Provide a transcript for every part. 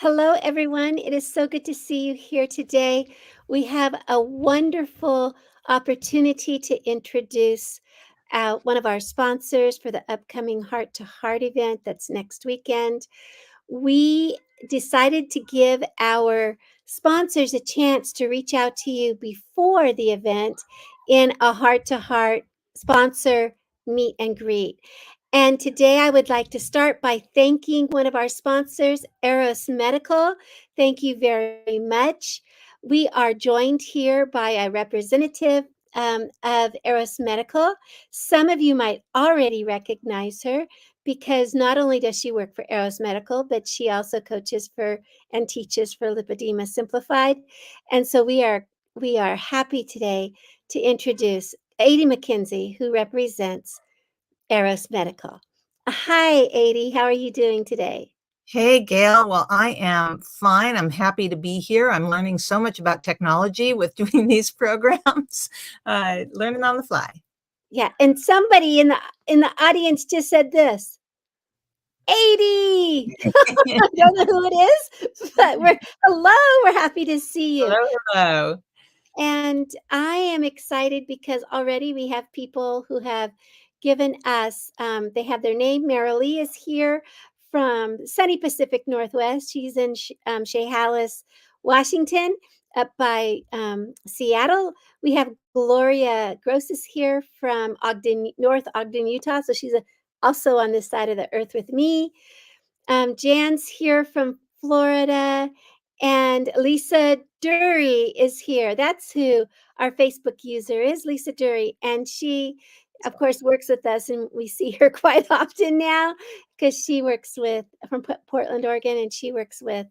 Hello, everyone. It is so good to see you here today. We have a wonderful opportunity to introduce one of our sponsors for the upcoming Heart to Heart event that's next weekend. We decided to give our sponsors a chance to reach out to you before the event in a heart to heart sponsor meet and greet. And today I would like to start by thanking one of our sponsors, Airos Medical. Thank you very much. We are joined here by a representative of Airos Medical. Some of you might already recognize her because not only does she work for Airos Medical, but she also coaches for and teaches for Lipedema Simplified. And so we are happy today to introduce Adi McKenzie, who represents Airos Medical. Hi, Adi. How are you doing today? Hey, Gail. Well, I am fine. I'm happy to be here. I'm learning so much about technology with doing these programs, learning on the fly. Yeah, and somebody in the audience just said this. 80. I don't know who it is, but we're happy to see you. Hello, hello. And I am excited because already we have people who have given us, they have their name. Marilee is here from sunny Pacific Northwest. She's in Chehalis, Washington, up by Seattle. We have Gloria Gross is here from North Ogden, Utah. So she's also on this side of the earth with me. Jan's here from Florida, and Lisa Dury is here. That's who our Facebook user is, Lisa Dury. And she, of course, works with us, and we see her quite often now because she works from Portland, Oregon, and she works with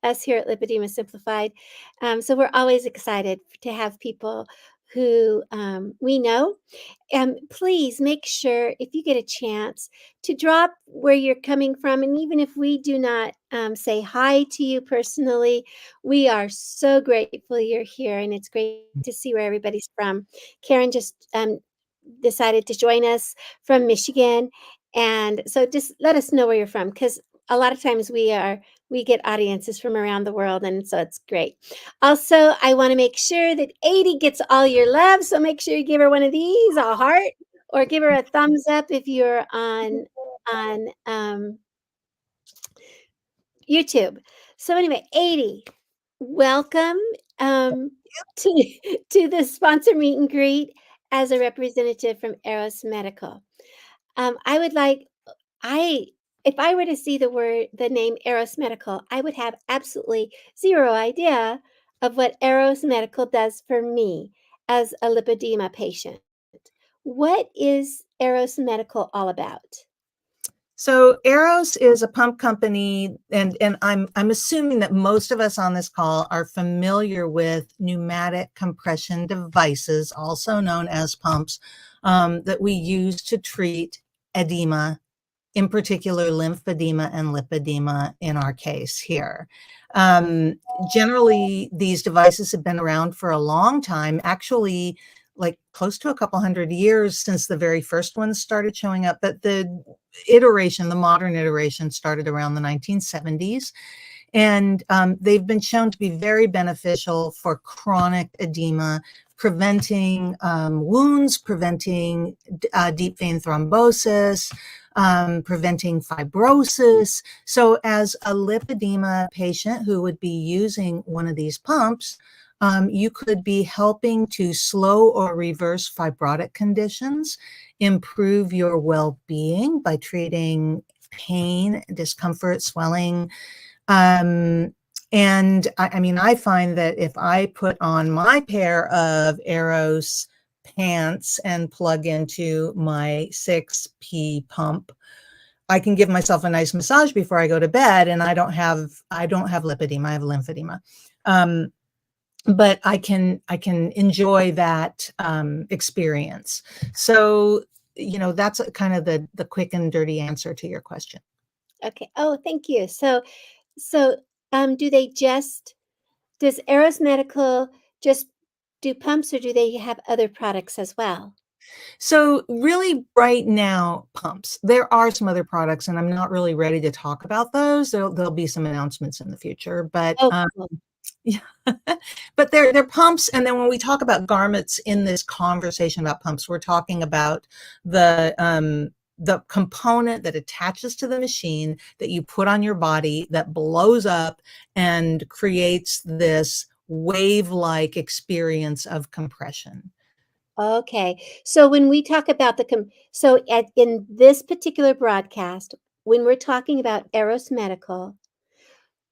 us here at Lipedema Simplified. So we're always excited to have people who we know. Please make sure if you get a chance to drop where you're coming from. And even if we do not say hi to you personally, we are so grateful you're here. And it's great to see where everybody's from. Karen just decided to join us from Michigan. And so just let us know where you're from, because a lot of times we get audiences from around the world, and so it's great. Also, I want to make sure that 80 gets all your love, so make sure you give her one of these, a heart, or give her a thumbs up if you're on YouTube. So anyway, 80, welcome to to the sponsor meet and greet as a representative from Airos Medical. I would like I if I were to see the name Airos Medical, I would have absolutely zero idea of what Airos Medical does for me as a lipedema patient. What is Airos Medical all about? So Airos is a pump company, and I'm assuming that most of us on this call are familiar with pneumatic compression devices, also known as pumps, that we use to treat edema, in particular lymphedema and lipedema in our case here. Generally, these devices have been around for a long time, actually like close to a couple hundred years since the very first ones started showing up. But the modern iteration started around the 1970s. And they've been shown to be very beneficial for chronic edema, preventing wounds, preventing deep vein thrombosis, preventing fibrosis. So as a lipedema patient who would be using one of these pumps, you could be helping to slow or reverse fibrotic conditions, improve your well-being by treating pain, discomfort, swelling. And I mean, I find that if I put on my pair of Airos pants and plug into my 6P pump, I can give myself a nice massage before I go to bed, and I don't have lipedema, I have lymphedema. But I can enjoy that experience. So, that's kind of the quick and dirty answer to your question. Okay. Oh, thank you. So does Airos Medical just do pumps, or do they have other products as well? So really right now, pumps. There are some other products, and I'm not really ready to talk about those. There'll be some announcements in the future, but, Oh, cool. yeah. But they're pumps, and then when we talk about garments in this conversation about pumps, we're talking about the component that attaches to the machine that you put on your body that blows up and creates this wave-like experience of compression. Okay. So when we talk about so in this particular broadcast, when we're talking about Eros Medical,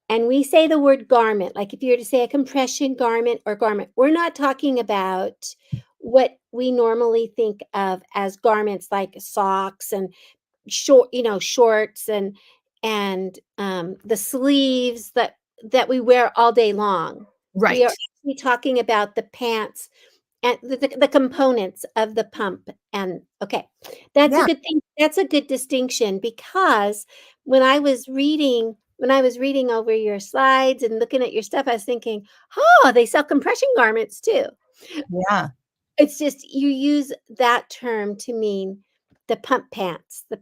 and we say the word garment, like if you were to say a compression garment or garment, we're not talking about what we normally think of as garments like socks and shorts and the sleeves that we wear all day long. We are Right. actually talking about the pants and the components of the pump, and okay, that's a Yeah. good thing, that's a good distinction because when I was reading over your slides and looking at your stuff, I was thinking, "Oh, they sell compression garments too." Yeah. It's just you use that term to mean the pump pants, the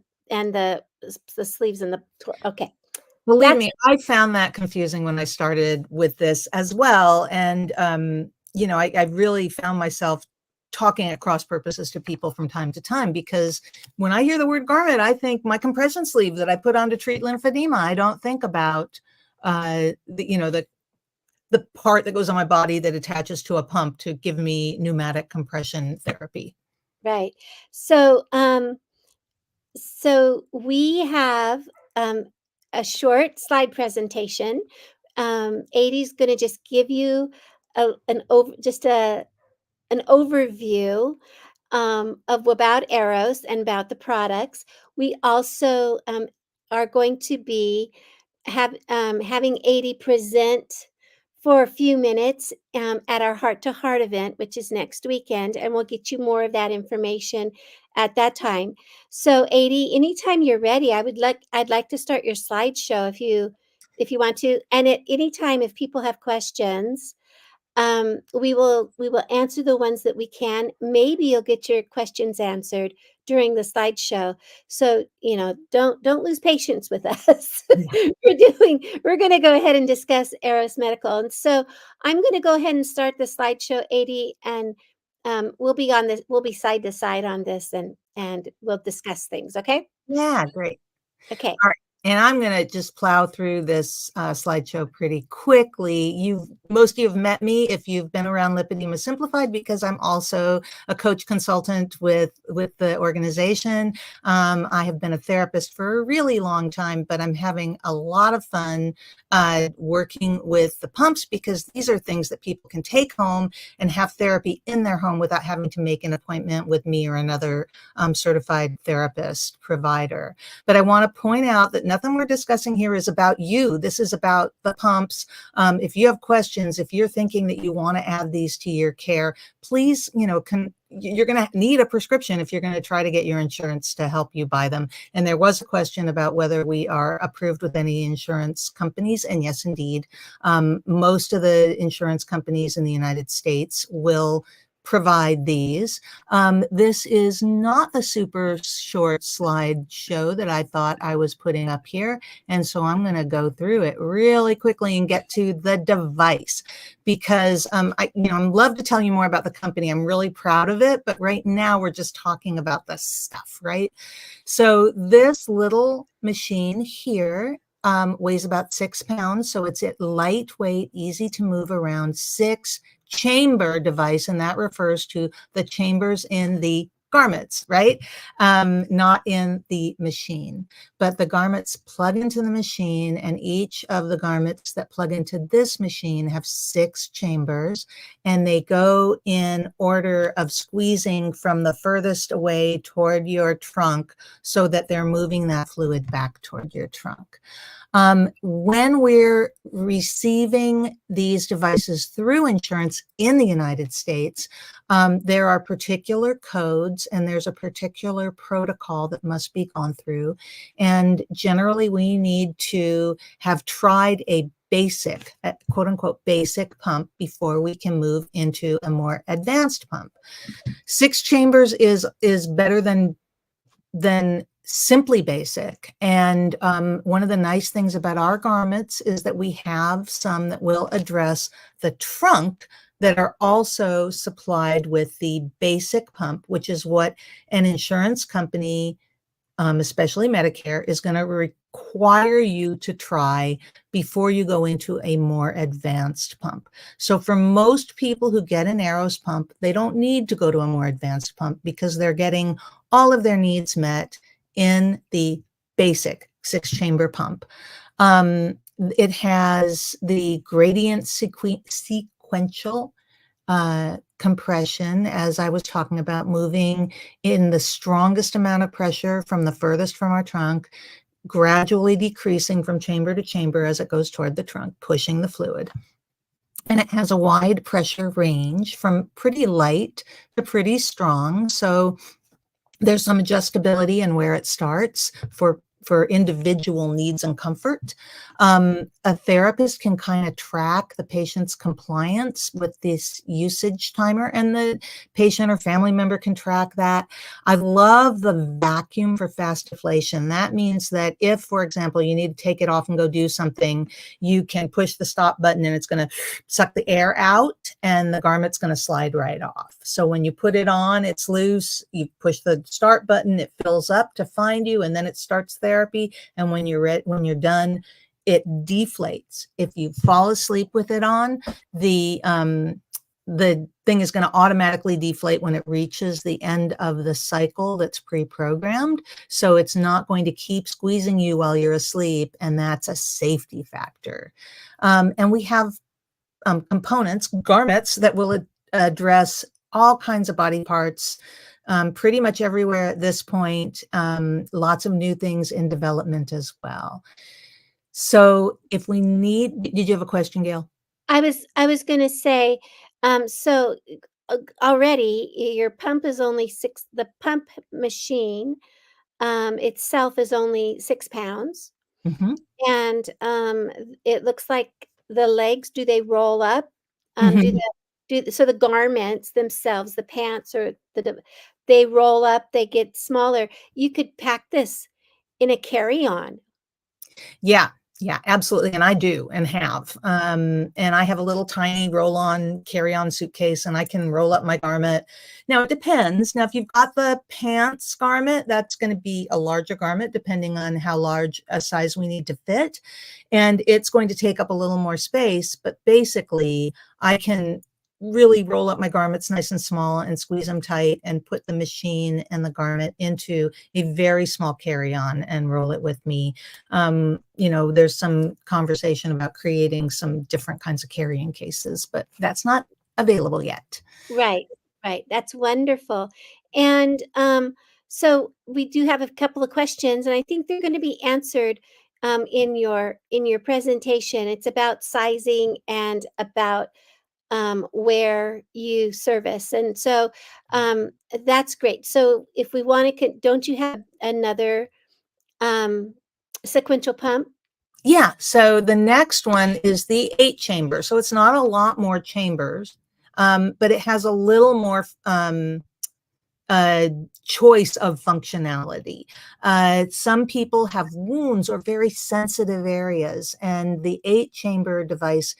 sleeves and the tor okay. Believe That's me, I found that confusing when I started with this as well, and, I really found myself talking at cross purposes to people from time to time because when I hear the word garment, I think my compression sleeve that I put on to treat lymphedema. I don't think about, the part that goes on my body that attaches to a pump to give me pneumatic compression therapy. right. So we have, um, a short slide presentation. 80's gonna just give you an overview, of about Eros and about the products. We also, are going to be having 80 present for a few minutes, at our Heart to Heart event, which is next weekend, and we'll get you more of that information at that time. So, 80, anytime you're ready, I'd like to start your slideshow if you want to. And at any time, if people have questions, we will answer the ones that we can. Maybe you'll get your questions answered during the slideshow. So, don't lose patience with us. We're going to go ahead and discuss Eros Medical. And so I'm going to go ahead and start the slideshow, 80, and we'll be side to side on this, and we'll discuss things. Okay. Yeah, great. Okay. All right, and I'm gonna just plow through this slideshow pretty quickly. Most of you have met me if you've been around Lipedema Simplified because I'm also a coach consultant with the organization. I have been a therapist for a really long time, but I'm having a lot of fun working with the pumps because these are things that people can take home and have therapy in their home without having to make an appointment with me or another certified therapist provider. But I want to point out that nothing we're discussing here is about you. This is about the pumps. If you have questions, if you're thinking that you want to add these to your care, please, you're going to need a prescription if you're going to try to get your insurance to help you buy them. And there was a question about whether we are approved with any insurance companies. And yes, indeed, most of the insurance companies in the United States will provide these. This is not the super short slide show that I thought I was putting up here. And so I'm going to go through it really quickly and get to the device because I'd love to tell you more about the company. I'm really proud of it. But right now we're just talking about the stuff, right? So this little machine here weighs about 6 pounds. So it's a lightweight, easy to move around, 6-chamber device. And that refers to the chambers in the garments, right? Not in the machine. But the garments plug into the machine, and each of the garments that plug into this machine have 6 chambers, and they go in order of squeezing from the furthest away toward your trunk so that they're moving that fluid back toward your trunk. When we're receiving these devices through insurance in the United States, there are particular codes and there's a particular protocol that must be gone through. And generally, we need to have tried a basic, quote unquote, basic pump before we can move into a more advanced pump. 6 chambers is better than simply basic. And one of the nice things about our garments is that we have some that will address the trunk that are also supplied with the basic pump, which is what an insurance company, especially Medicare, is going to require you to try before you go into a more advanced pump. So for most people who get an Airos pump, they don't need to go to a more advanced pump because they're getting all of their needs met in the basic 6-chamber pump. It has the gradient sequential compression, as I was talking about, moving in the strongest amount of pressure from the furthest from our trunk, gradually decreasing from chamber to chamber as it goes toward the trunk, pushing the fluid. And it has a wide pressure range from pretty light to pretty strong. So there's some adjustability in where it starts for individual needs and comfort. A therapist can kind of track the patient's compliance with this usage timer, and the patient or family member can track that. I love the vacuum for fast deflation. That means that if, for example, you need to take it off and go do something, you can push the stop button and it's going to suck the air out and the garment's going to slide right off. So when you put it on, it's loose, you push the start button, it fills up to find you, and then it starts therapy. And when you're done, it deflates. If you fall asleep with it on, the thing is going to automatically deflate when it reaches the end of the cycle that's pre-programmed. So it's not going to keep squeezing you while you're asleep, and that's a safety factor. And we have components, garments that will address all kinds of body parts, pretty much everywhere at this point. Lots of new things in development as well. So if we need, did you have a question, Gail? I was gonna say, so already your pump is only the pump machine itself is only 6 pounds. Mm-hmm. And it looks like the legs, do they roll up? Do Mm-hmm. so the garments themselves, the pants or they roll up, they get smaller. You could pack this in a carry-on. Yeah, yeah, absolutely. And I do and have. And I have a little tiny roll-on carry-on suitcase, and I can roll up my garment. Now, it depends. Now, if you've got the pants garment, that's going to be a larger garment, depending on how large a size we need to fit. And it's going to take up a little more space. But basically, I can really roll up my garments nice and small and squeeze them tight and put the machine and the garment into a very small carry-on and roll it with me. There's some conversation about creating some different kinds of carrying cases, but that's not available yet. Right, right. That's wonderful. And so we do have a couple of questions, and I think they're going to be answered in your presentation. It's about sizing and about where you service. And so that's great. So if we want to, don't you have another um, sequential pump? Yeah, so the next one is the 8-chamber. So it's not a lot more chambers, but it has a little more choice of functionality. Some people have wounds or very sensitive areas, and the 8-chamber device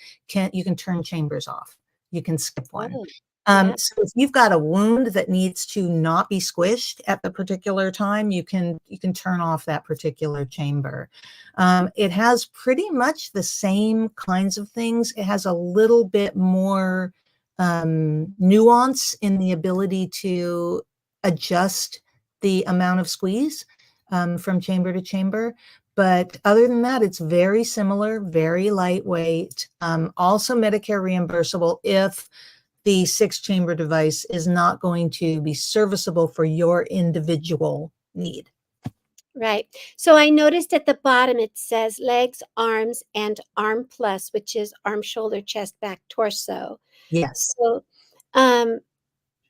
you can turn chambers off. You can skip one. Oh, yeah. So if you've got a wound that needs to not be squished at the particular time, you can turn off that particular chamber. It has pretty much the same kinds of things. It has a little bit more nuance in the ability to adjust the amount of squeeze from chamber to chamber. But other than that, it's very similar, very lightweight, also Medicare reimbursable if the 6-chamber device is not going to be serviceable for your individual need. Right. So I noticed at the bottom it says legs, arms, and arm plus, which is arm, shoulder, chest, back, torso. Yes. So um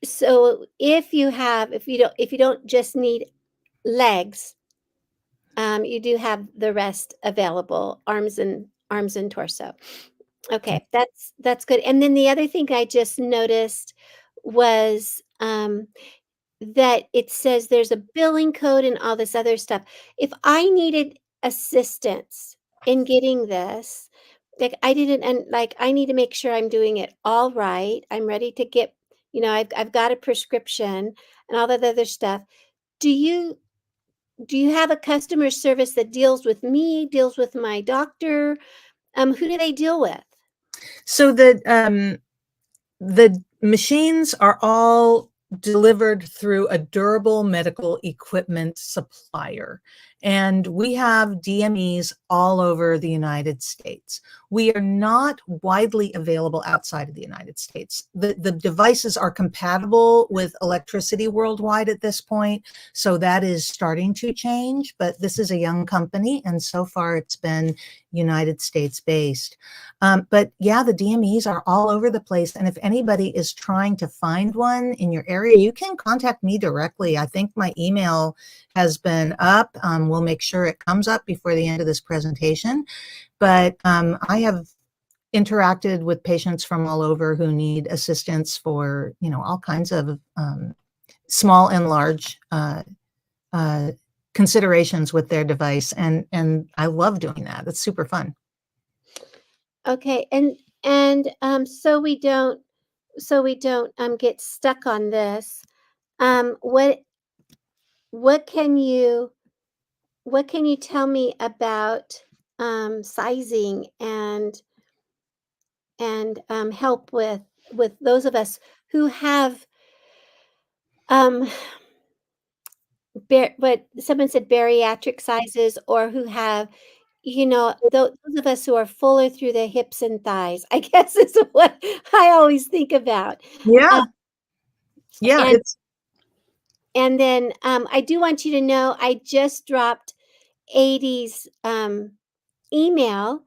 so if you don't just need legs, you do have the rest available, arms arms and torso. Okay, that's good. And then the other thing I just noticed was that it says there's a billing code and all this other stuff. If I needed assistance in getting this, like I didn't, and like I need to make sure I'm doing it all right. I'm ready to get, I've got a prescription and all that other stuff. Do you do you have a customer service that deals with me, deals with my doctor? Who do they deal with? So the machines are all delivered through a durable medical equipment supplier. And we have DMEs all over the United States. We are not widely available outside of the United States. The devices are compatible with electricity worldwide at this point. So that is starting to change, but this is a young company. And so far it's been United States based. But yeah, the DMEs are all over the place. And if anybody is trying to find one in your area, you can contact me directly. I think my email has been up. We'll make sure it comes up before the end of this presentation. But I have interacted with patients from all over who need assistance for, all kinds of small and large considerations with their device. And I love doing that. It's super fun. Okay, and so we don't get stuck on this. What what can you what can you tell me about sizing and help with those of us who have um what someone said bariatric sizes, or who have, those of us who are fuller through the hips and thighs, I guess is what I always think about. Uh, Yeah. Yeah. and and then I do want you to know I just dropped 80's email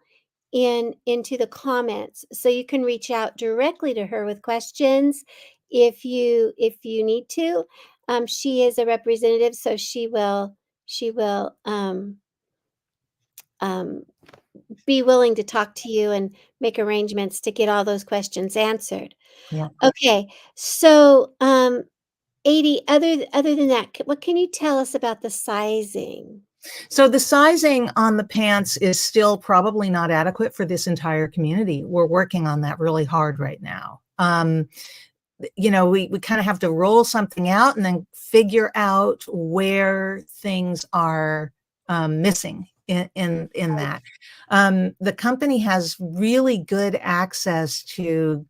into the comments, so you can reach out directly to her with questions if you need to. She is a representative, so she will um, be willing to talk to you and make arrangements to get all those questions answered. Yeah. Okay, so 80, other than that, what can you tell us about the sizing? So the sizing on the pants is still probably not adequate for this entire community. We're working on that really hard right now. We kind of have to roll something out and then figure out where things are missing in that. The company has really good access to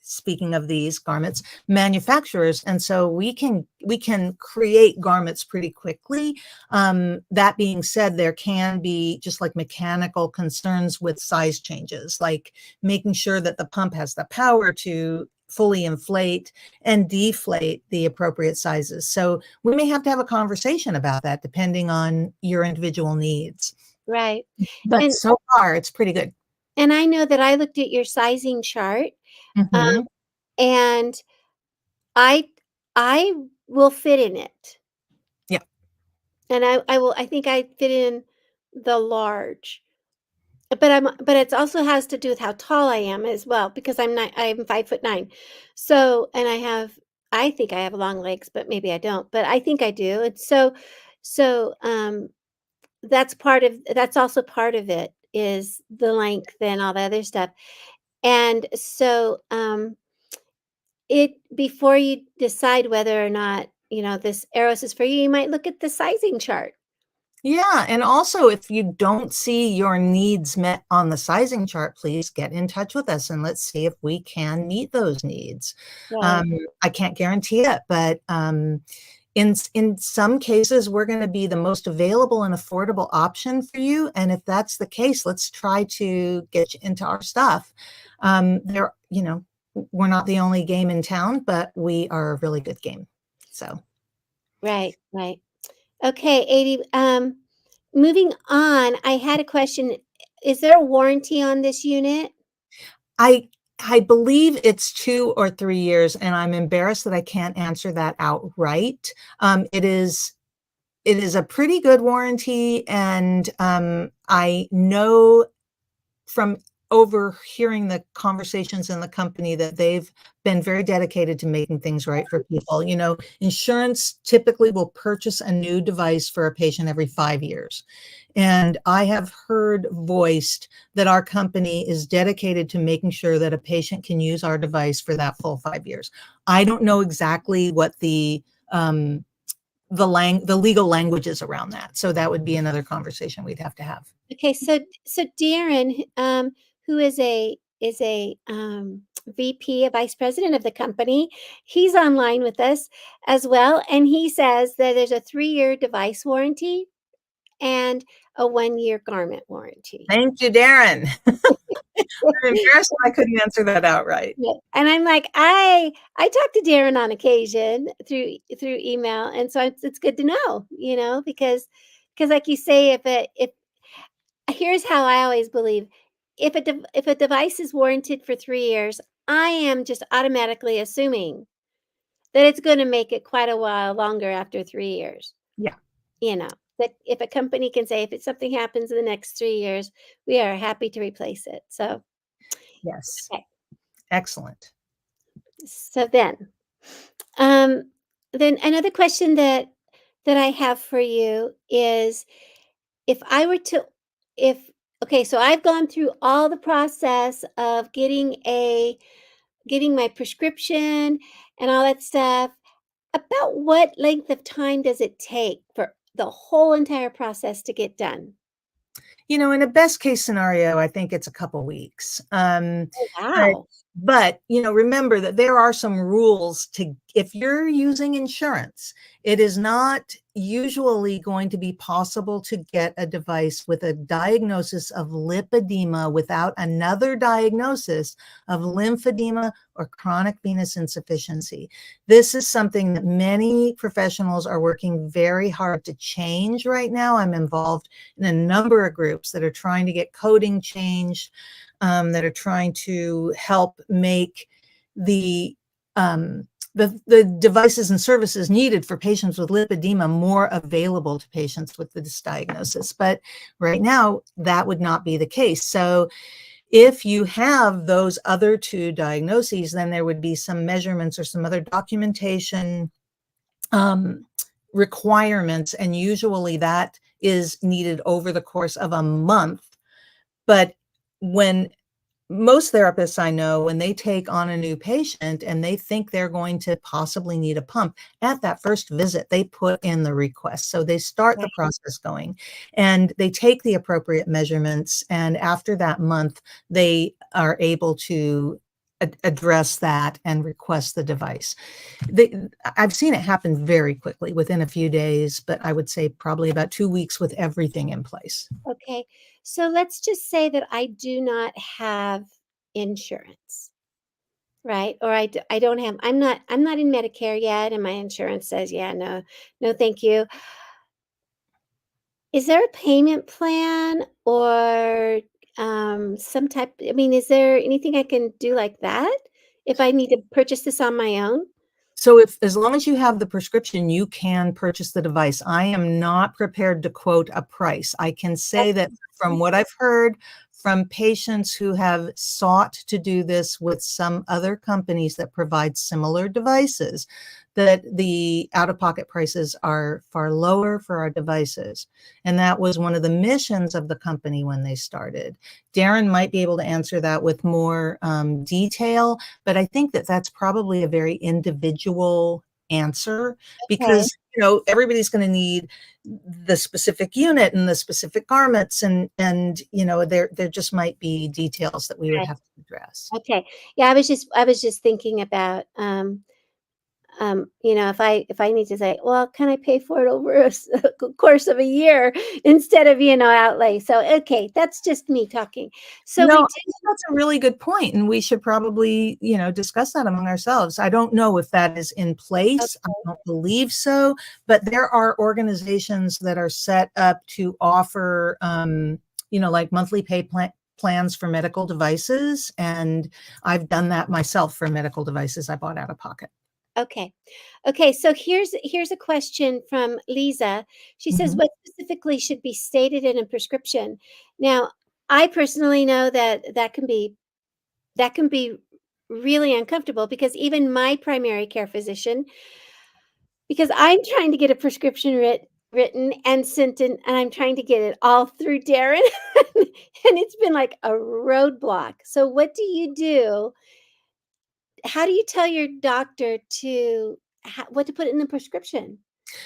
speaking of these garments, manufacturers, and so we can create garments pretty quickly. That being said, there can be just like mechanical concerns with size changes, like making sure that the pump has the power to fully inflate and deflate the appropriate sizes. So we may have to have a conversation about that depending on your individual needs. Right. But And so far, it's pretty good. and I know that I looked at your sizing chart, um, Mhm. and I I will fit in it. Yeah. And I think I fit in the large. But it also has to do with how tall I am as well, because I'm 5'9". So, and I think I have long legs, but maybe I don't, but I think I do. And so that's also part of it, is the length and all the other stuff. And so it before you decide whether or not, this Eros is for you, you might look at the sizing chart. Yeah, and also if you don't see your needs met on the sizing chart, please get in touch with us and let's see if we can meet those needs. Right. Um, I can't guarantee it, but in some cases, we're going to be the most available and affordable option for you. And if that's the case, let's try to get you into our stuff. We're not the only game in town, but we are a really good game. So. Right, right. Okay, 80. Moving on, I had a question. Is there a warranty on this unit? I I believe it's 2 or 3 years, and I'm embarrassed that I can't answer that outright. It is a pretty good warranty, and I know from overhearing the conversations in the company that they've been very dedicated to making things right for people. You know, insurance typically will purchase a new device for a patient every 5 years. And I have heard voiced that our company is dedicated to making sure that a patient can use our device for that full 5 years. I don't know exactly what the legal languages around that. So that would be another conversation we'd have to have. Okay, so Darren, who is a VP, a vice president of the company, he's online with us as well, and he says that there's a 3-year device warranty and a 1-year garment warranty. Thank you, Darren. I'm embarrassed I couldn't answer that outright. Yeah, and I'm like, I talk to Darren on occasion through email, and so it's good to know, because like you say, if here's how I always believe, if a device is warranted for 3 years, I am just automatically assuming that it's gonna make it quite a while longer after 3 years, Yeah. that if a company can say, "If something happens in the next 3 years, we are happy to replace it." So, Yes. okay. Excellent. So um, then another question that I have for you is if I were to if okay, so I've gone through all the process of getting my prescription and all that stuff. About what length of time does it take for the whole entire process to get done? You know, in a best case scenario, I think it's a couple weeks. Oh, But wow. you know, remember that there are some rules to if you're using insurance, it is not usually going to be possible to get a device with a diagnosis of lipedema without another diagnosis of lymphedema or chronic venous insufficiency. This is something that many professionals are working very hard to change right now. I'm involved in a number of groups that are trying to get coding changed, that are trying to help make the the devices and services needed for patients with lipedema more available to patients with this diagnosis. But right now, that would not be the case. So if you have those other two diagnoses, then there would be some measurements or some other documentation requirements, and usually that is needed over the course of a month. But when most therapists I know, when they take on a new patient and they think they're going to possibly need a pump, at that first visit, they put in the request. So they start the Right. process going and they take the appropriate measurements. And after that month, they are able to address that and request the device. I've seen it happen very quickly within a few days, but I would say probably about 2 weeks with everything in place. Okay. So let's just say that I do not have insurance, right? Or I don't have I'm not in Medicare yet, and my insurance says, "Yeah, no, no, thank you." Is there a payment plan or, some type I mean, is there anything I can do like that if I need to purchase this on my own? So if as long as you have the prescription, you can purchase the device. I am not prepared to quote a price. I can say that from what I've heard from patients who have sought to do this with some other companies that provide similar devices, that the out-of-pocket prices are far lower for our devices. And that was one of the missions of the company when they started. Darren might be able to answer that with more detail, but I think that that's probably a very individual answer Okay, because you know everybody's going to need the specific unit and the specific garments and you know there just might be details that we would right. have to address. Okay. Yeah, I was just thinking about, if I need to say, well, can I pay for it over a course of a year instead of, outlay? So, okay, that's just me talking. So No, we I do. think that's a really good point, and we should probably, you know, discuss that among ourselves. I don't know if that is in place. I Okay, don't believe so, but there are organizations that are set up to offer, you know, like monthly plans for medical devices, and I've done that myself for medical devices I bought out of pocket. okay, okay. So here's a question from Lisa. She says, Mhm. "What specifically should be stated in a prescription?" Now, I personally know that that can be really uncomfortable because even my primary care physician, because I'm trying to get a prescription written and sent in, and I'm trying to get it all through Darren, and it's been like a roadblock. So what do you do? How do you tell your doctor to what to put in the prescription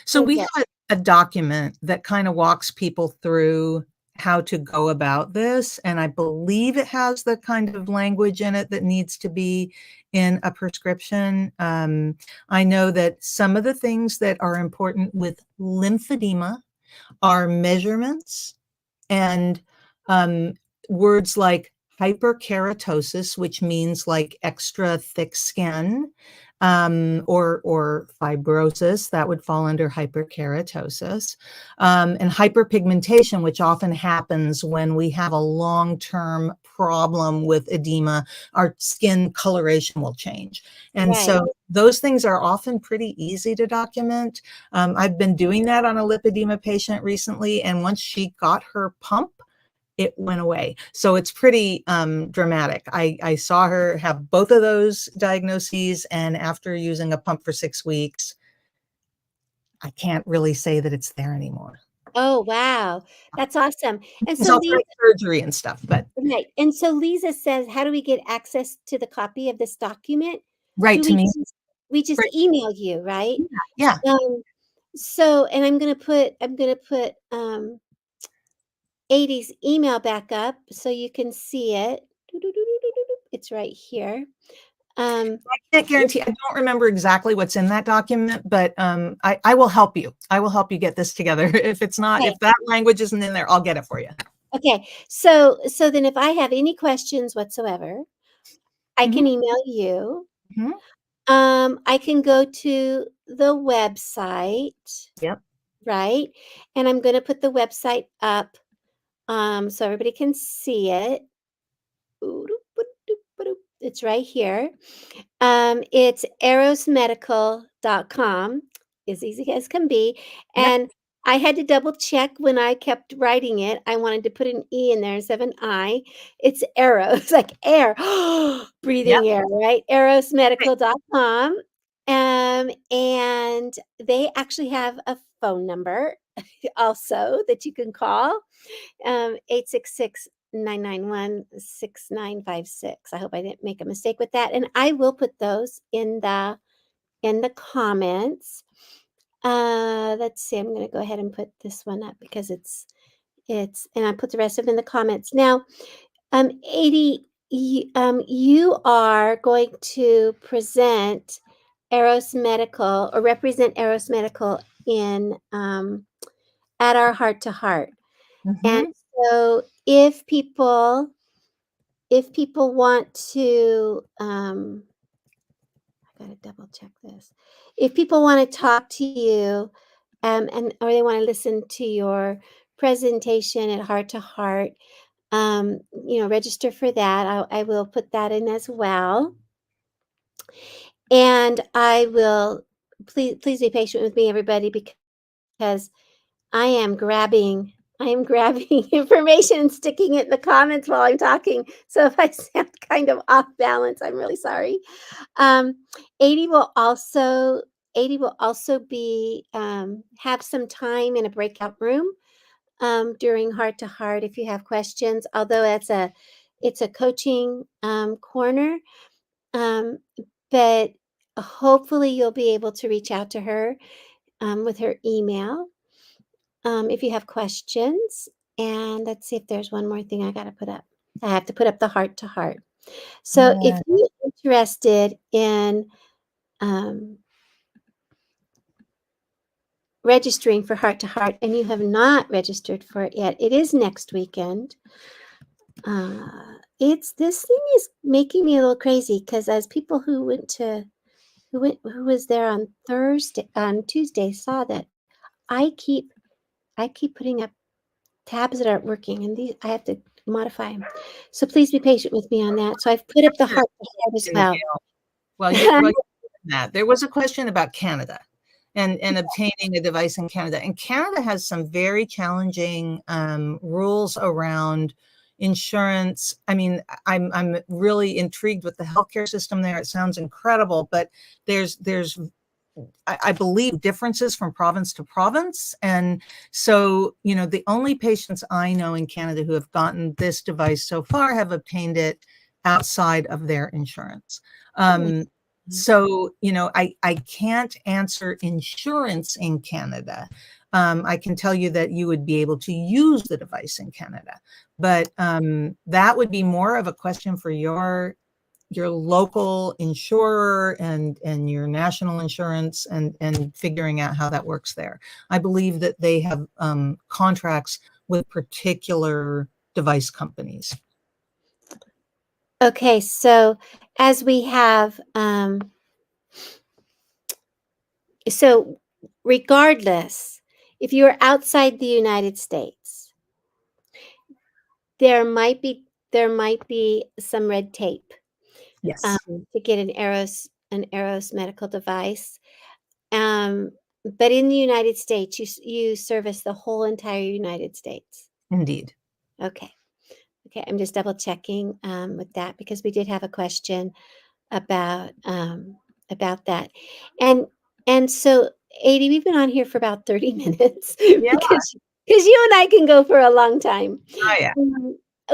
So for we this? have a document that kind of walks people through how to go about this. And I believe it has the kind of language in it that needs to be in a prescription. I know that some of the things that are important with lymphedema are measurements and um, words like hyperkeratosis, which means like extra thick skin, or fibrosis, that would fall under hyperkeratosis, and hyperpigmentation, which often happens when we have a long-term problem with edema. Our skin coloration will change. And Right. so those things are often pretty easy to document. I've been doing that on a lipedema patient recently, and once she got her pump, it went away. So it's pretty dramatic. I saw her have both of those diagnoses, and after using a pump for 6 weeks, I can't really say that it's there anymore. Oh, wow. That's awesome. And It's so also Lisa, like surgery and stuff, but right. And so Lisa says, how do we get access to the copy of this document? right Do to me, we just right, email you, right? yeah, Um, so, and I'm gonna put 80's email back up so you can see it. It's right here. Um, I can't guarantee. I don't remember exactly what's in that document, but I will help you. I will help you get this together. If it's not, okay. if that language isn't in there, I'll get it for you. Okay. So then if I have any questions whatsoever, I Hmm. can email you. Hmm. I can go to the website, Yep. right? And I'm going to put the website up so everybody can see it. It's right here. It's airosmedical.com, as easy as can be. Yep. And I had to double check when I kept writing it. I wanted to put an E in there instead of an I. It's Aeros, like air, Yep. breathing air, right? Airosmedical.com. And they actually have a phone number also that you can call. 866 991 6956. I hope I didn't make a mistake with that. And I will put those in the comments. Let's see. I'm going to go ahead and put this one up because and I put the rest of it in the comments. Now, 80, you are going to present Eros Medical or represent Eros Medical in at our heart to heart. And Hmm. so if people want to, I gotta double check this. If people want to talk to you, and or they want to listen to your presentation at Heart to Heart, register for that. I will put that in as well, and I will please be patient with me, everybody, because I am grabbing information and sticking it in the comments while I'm talking. So if I sound kind of off balance, I'm really sorry. Um, 80 will also 80 will also be have some time in a breakout room during heart to heart if you have questions. Although it's a coaching corner, um, but hopefully you'll be able to reach out to her with her email if you have questions. And let's see if there's one more thing I got to put up. I have to put up the heart to heart. So if Yeah. you're interested in um, registering for heart to heart and you have not registered for it yet, it is next weekend. It's this thing is making me a little crazy because as people who was there on Tuesday saw that I keep putting up tabs that aren't working, and these I have to modify them. So please be patient with me on that. So I've put up the Sure. heart to heart as In the well. mail. Well, that there was a question about Canada and obtaining a device in Canada. And Canada has some very challenging rules around insurance. I mean, I'm really intrigued with the healthcare system there. It sounds incredible, but there's I believe differences from province to province. And so, the only patients I know in Canada who have gotten this device so far have obtained it outside of their insurance. So, I can't answer insurance in Canada. I can tell you that you would be able to use the device in Canada, but that would be more of a question for your local insurer and your national insurance and figuring out how that works there. I believe that they have contracts with particular device companies. Okay, so as we have, so regardless, if you're outside the United States, there might be some red tape Yes, to get an Airos medical device. But in the United States, you service the whole entire United States. indeed. Okay. Okay, I'm just double checking with that because we did have a question about that. And and so 80, we've been on here for about 30 minutes Yeah. because you and I can go for a long time. Oh, yeah.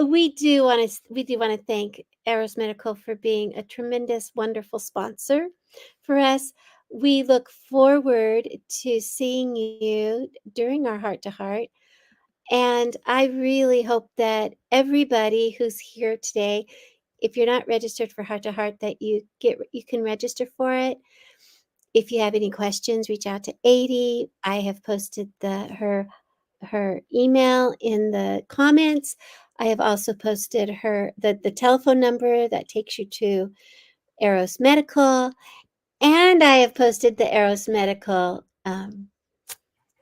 We do want to thank Airos Medical for being a tremendous, wonderful sponsor for us. We look forward to seeing you during our heart to heart. And I really hope that everybody who's here today, if you're not registered for Heart to Heart, that you can register for it. If you have any questions, reach out to 80. I have posted her email in the comments. I have also posted the telephone number that takes you to Airos Medical, and I have posted the Airos Medical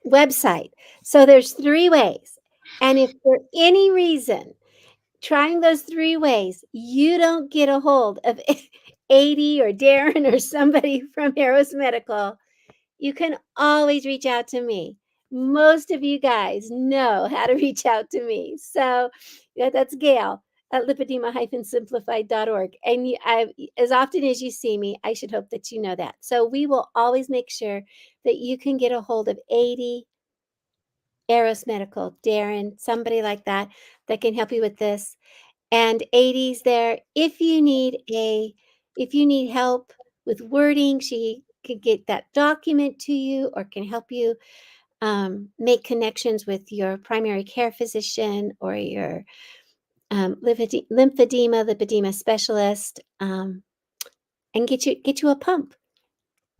website. So there's 3 ways. And if for any reason, trying those 3 ways, you don't get a hold of 80 or Darren or somebody from Airos Medical, you can always reach out to me. Most of you guys know how to reach out to me. So that's Gail at lipedema-simplified.org. And as often as you see me, I should hope that you know that. So we will always make sure that you can get a hold of 80, Airos Medical, Darren, somebody like that can help you with this. And 80's there. If you need help with wording, she could get that document to you or can help you make connections with your primary care physician or your lymphedema specialist, and get you a pump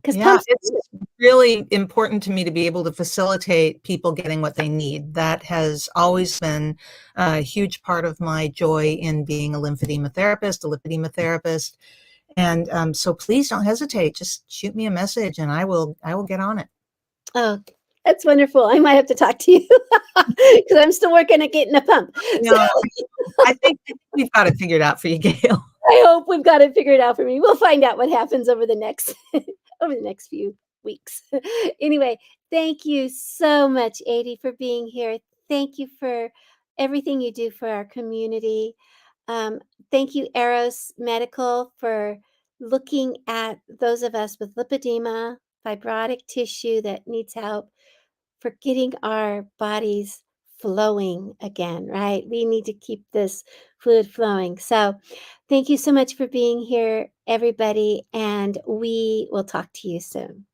because Yeah, pumps. it's really important to me to be able to facilitate people getting what they need. That has always been a huge part of my joy in being a lymphedema therapist, a lipedema therapist. And so please don't hesitate. Just shoot me a message and I will get on it. Oh, that's wonderful. I might have to talk to you because I'm still working at getting a pump. So No, I think we've got it figured out for you, Gail. I hope we've got it figured out for me. We'll find out what happens over the next over the next few weeks. Anyway, thank you so much, 80, for being here. Thank you for everything you do for our community. Um, Thank you, Airos Medical, for looking at those of us with lipedema, fibrotic tissue that needs help, for getting our bodies flowing again, right? We need to keep this fluid flowing. So, thank you so much for being here, everybody, and we will talk to you soon.